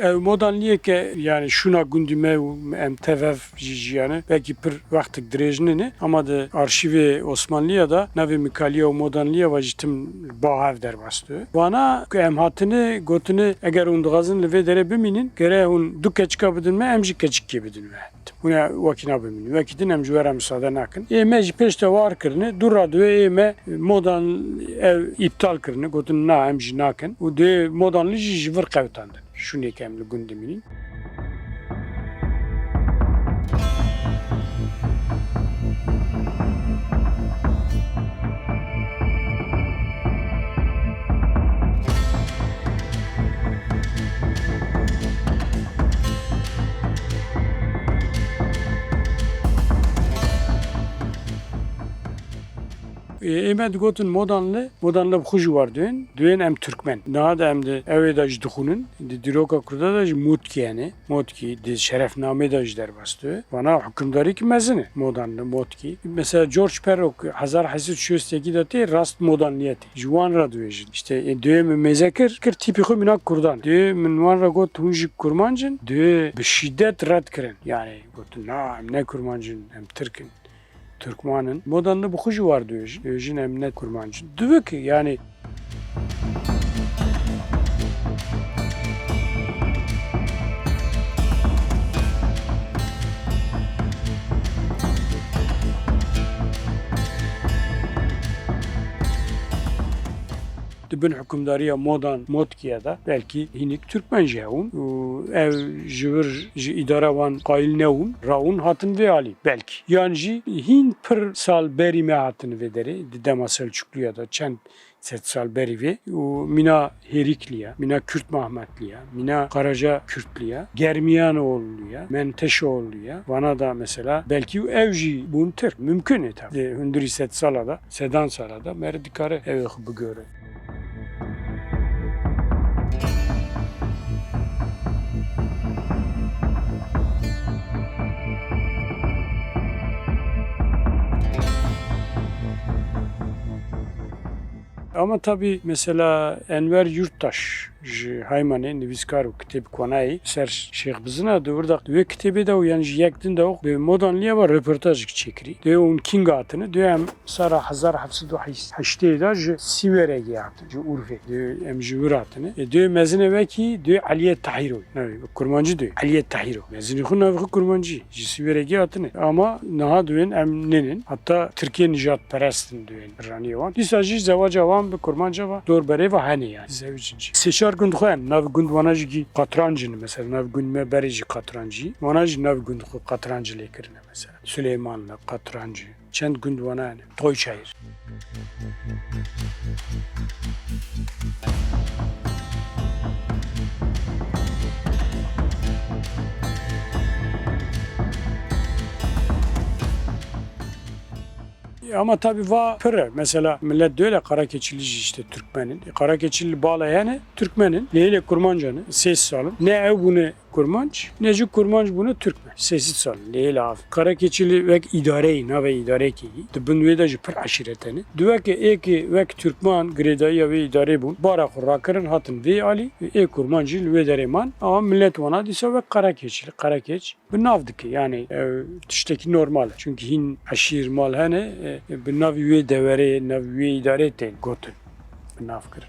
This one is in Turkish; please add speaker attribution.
Speaker 1: Ev modernliğe ki yani şuna gündüme em tevev jiyane belki bir vaktik direjnini ama da arşivi Osmanlı'ya da navi Mikaliye o modernliğe vajitim bahav der bastı. Bana em hatını gotunu eğer undugazın leve dere biminin gere un du keçka bidinme emji keçik bidinme. Buna vakina biminin. Vakidin emji vera müsaade nakın. Meci peşte var kırını durra düve modern ev iptal kırını gotun na emji nakın. O de modernli jivir kavtandı. Şunu kemli gündeminin. Emed gotun modernle xuju var düğün em Türkmen. Daha da em de evedaj duxunun diroka kurda da mutki yani mutki de şerefname da der bastı. Bana hükümdari ki mezini modernle mutki. Mesela George Perrock 1862 dati rast moderniyeti. Juan ra düğün. İşte düğün mezekir kır tipik minak kurdan. Düğün min ra got hunjik kurmancın düğün bir şiddet red kirin. Yani gotun na ne kurmancın em Türk'ün. Türkmanın modernde bu xuju var diyor. Diyor emnet kurmancı. Diyor ki yani bin hükümdariye modern modkiye da belki hinik Türkmence yaun ev jivir idara van qail neun raun hatın ve ali belki yani hin pır sal beri me hatın ve deri dema Selçukluya da çend set sal beri ve mina Herikliya, mina Kürt Mahmetliya, mina Karaca Kürtliya, Germiyanoğlu'ya, Menteşoğlu'ya, bana da mesela belki evji bunter mümkün etap. Hündür set salada, sedan salada merdikare ev bu göre. Ama tabii mesela Enver Yurttaş Haymane Niviskar kitap konayı ser Şeyh Bizina da ve kitabı da yani yaktin da o modernliğe var röportaj çekiri. De on King atını de hem sara 1708 da Sivere yaptı. Urfe de emjur atını. De mezine veki de Aliye Tahiro. Ne kurmancı de Aliye Tahiro. Mezine khuna kurmancı. Sivere atını. Ama naha düğün emnenin hatta Türkiye Nijat Perest'in düğün raniye var. Disajı zavaca var bir kurmancı var. Dorbere ve hani yani. Zevcinci. Seçar gund xoyan nav gund vanajgi qatrancını mesela nav gund me berici qatrancı vanaj nav gund qatrancı lekirine mesela Süleyman'la qatrancı çend gund vana yani Toyçayır. Ama tabii va pırı. Mesela millet diyor ya Karakeçilici işte Türkmenin. Karakeçili bağlayanı Türkmenin. Neyle kurmancanı ses salın. Ne ev bunu kurmanç, neci kurmanç bunu Türkmen. Sesi salın. Neyle av. Karakeçili vek idareyi, nave idare ki. Dıbın vedacı pır aşireteni. Diyor ki eki vek Türkmen gredaya ve idare bun. Bara kurrakırın hatın ve ali. Kurmancı ve dereman. Ama millet ona dise vek Karakeçili. Karakeç. Bu navdı ki yani tişteki normal. Çünkü hin aşir mal hane bir navi ve devere, navi ve idare ten gotun. Bu nav kırın.